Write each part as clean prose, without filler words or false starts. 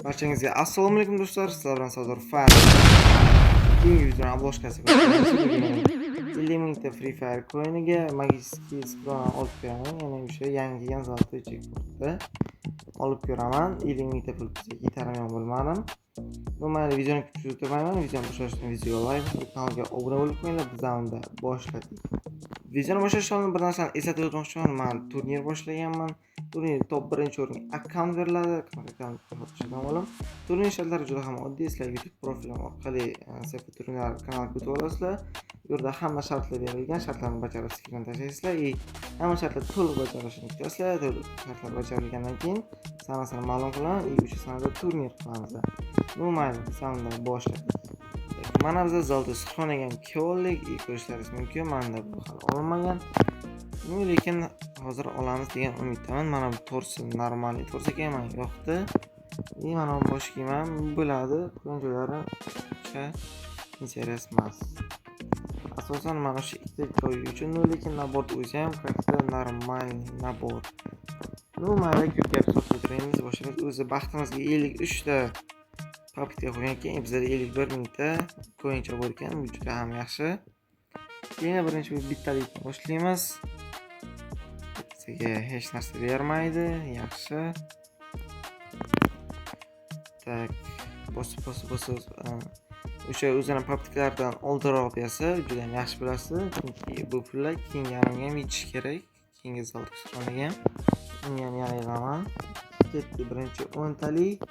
Barchangizga assalomu alaykum do'stlar. Sizlar bilan Sardor Fire. Keyingi videoni obloshkasiga ko'ramiz. 50 mingta Free Fire coin'iga magistrskiy skrona olib ko'raman. Yana o'sha yangi kelgan zoltoy chekportda olib ko'raman. 50 mingta pul yetarli bo'lmadim. Mayli, videoni kutib o'tirmayman. Videoni boshlashdan videoga like bosib, kanalga obuna bo'lib qo'yinglar. Bizdan boshladik. Videoni boshlash oldin bir narsani eslatib o'tmoqchiman. Men turnir boshlaganman. Turnir top 1-o'ringa akkaunt beriladi. Turnir shartlari juda ham oddiy. Sizlar YouTube profilim orqali Safi turnir kanaliga o'tib olasizlar. Bu yerda hamma shartlar berilgan. Shartlarni bajarib skrin tashlaysizlar. Hamma shartlar to'liq bajarishni kutasizlar. Shartlar bajarilgandan keyin sanasini ma'lum qilaman. O'sha sanada turnir qilamiz. Mayli, sanada boshladik. Mana biz zalda sixronaga ham keldik, ko'rishlaringiz mumkin. Menda bu hali olmagan. Lekin hozir olamiz degan umiddaman. Mana bu torsi normal torsi kelmay yo'qdi. Mana bu bosh kiyim ham bo'ladi. Qo'yin joylari o'sha interes emas. Asosan mana shu ikkita joy uchun, lekin nabord o'zi ham katta normal nabor. Mayli, ko'p gap so'zlaymiz. Boshimiz o'zi baxtimizga 53 ta papitga qo'ygan keyin bizda 51 mingta coincha bor ekan. Bu juda ham yaxshi. Keyin birinchi bittalikni boshlaymiz. Bizga hech narsa bermaydi. Yaxshi. Tak, bosib o'sha o'zining papitlardan oldiroq bersa juda ham yaxshi bo'lasiz. Chunki bu pullar keyingi ham yetish kerak. Keyingi zalda sixronaga ham yana yig'aman. Ketdi birinchi 10 talik.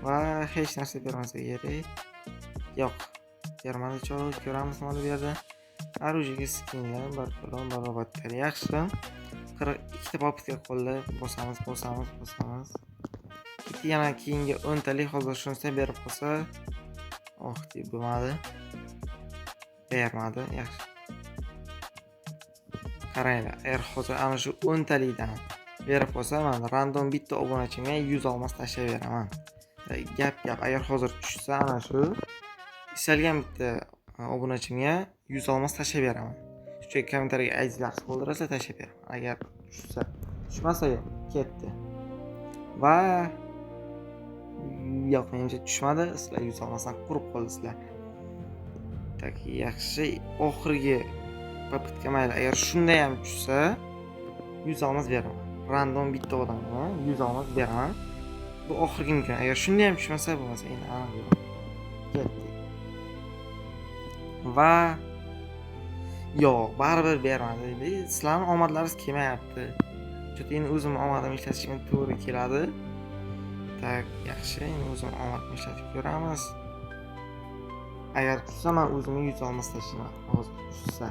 Va hech narsa bermasa kerak. Yo'q, bermadi. Ko'ramiz mana bu yerda. Arujiga skinlar, barqalon, barobatlar yaxshi. 42 ta papitga qoldi. Bosamiz. Yana keyingi 10 talik hozir shuncha berib qolsa, deb bo'lmadi. Bermadi, yaxshi. Qaranglar, hozir ana shu 10 talikdan berib qolsa, men random bitta obunachimga 100 olmos tashlab beraman. Gap agar hozir tushsa ana shu istalgan bitta obunachimga 100 olmos tashlab beraman. Shu kommentariyaga aytib qoldirsa tashlab beraman. Agar tushmasa ketdi. Va yo'q, menimcha tushmadi. Sizlar 100 olmasdan qurib qoldingizlar. Tak, yaxshi. Oxirgi papitka mayli, agar shunda ham tushsa 100 olmos beraman. Random bitta odamga 100 olmos beraman. Bu oxirgi imkon. Agar shunda ham tushmasa bo'lmasa, endi aniq ketdi. Va yo'q, baribir bermadi. Sizlarning omadlaringiz kelmayapti. Chunki endi o'zim omadim ishlatishga to'g'ri keladi. Tak, yaxshi. Endi o'zim omadimni ishlatib ko'ramiz. Agar tushsa, men o'zimga 100 olmos tashlayman. Hozir tushsa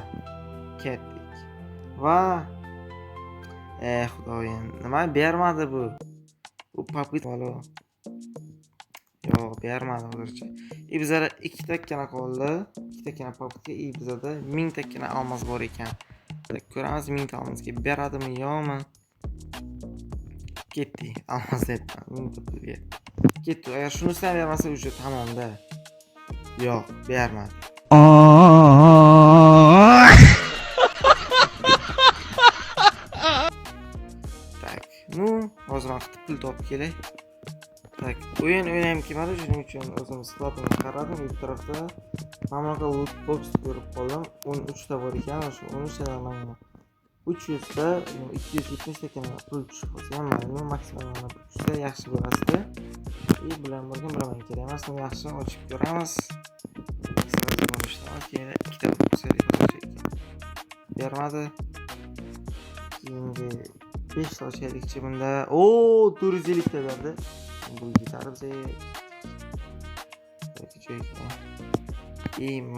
ketdik. Va xudoyim, nima bermadi bu? Bu papit valo. Yo'q, bermadi hozircha. Bizda 2 takkina qoldi. 2 takkina papitga bizda 1000 takkina olmos bor ekan. Ko'ramiz 1000 ta olmosga beradimi yo'qmi? Ketdi. Olmos debman. 1000 ta pulga. Ketdi. Agar shunisidan bermasa, o'sha tamomda. Yo'q, bermadi. Tak, hozir vaqt pul topib kelay. Tak, o'yin o'ynayam kelmadi, shuning uchun o'zim skladimga qaradim. Bu tarafda mamlakat loot box ko'rib qoldim. 13 ta bor ekan, shu 13 tadan men 300 ta 270 ta pul tushib qolsa ham mayli, maksimum tushsa yaxshi bo'ladi. Bilan bo'lgan bilaman kerak emas, yaxshi ochib ko'ramiz. Keyin 2 ta bermadi. Keyingi 5 ta ochaylikchi bunda. 450 ta berdi. Bu gitarib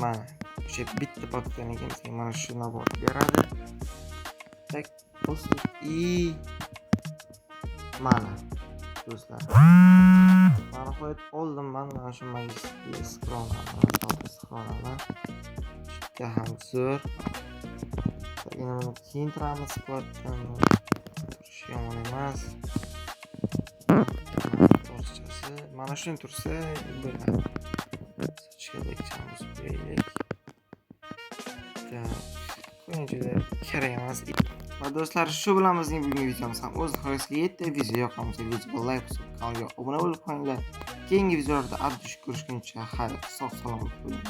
mana o'sha bitta papitkani kimsa mana shu nabor beradi. Tak, bosdik. Mana do'stlar. Mana qo'yib oldim mana shu magistrskiy sixronani. Juda ham zo'r. Yana buni kiyintiramiz skladdan. Turishi yomon emas. Mana shuni tursa bo'ladi. Sochga bekchamiz qo'yaylik. Qo'yin juda kerak emas. Va do'stlar, shu bilan bizning bugungi videomiz ham o'z nihoyasiga yetdi. Video yoqqan bo'lsa videoga like bosib, kanalga obuna bo'lib qo'yinglar. Keyingi videolarda ko'rishguncha xayr, sog' salomat bo'ling.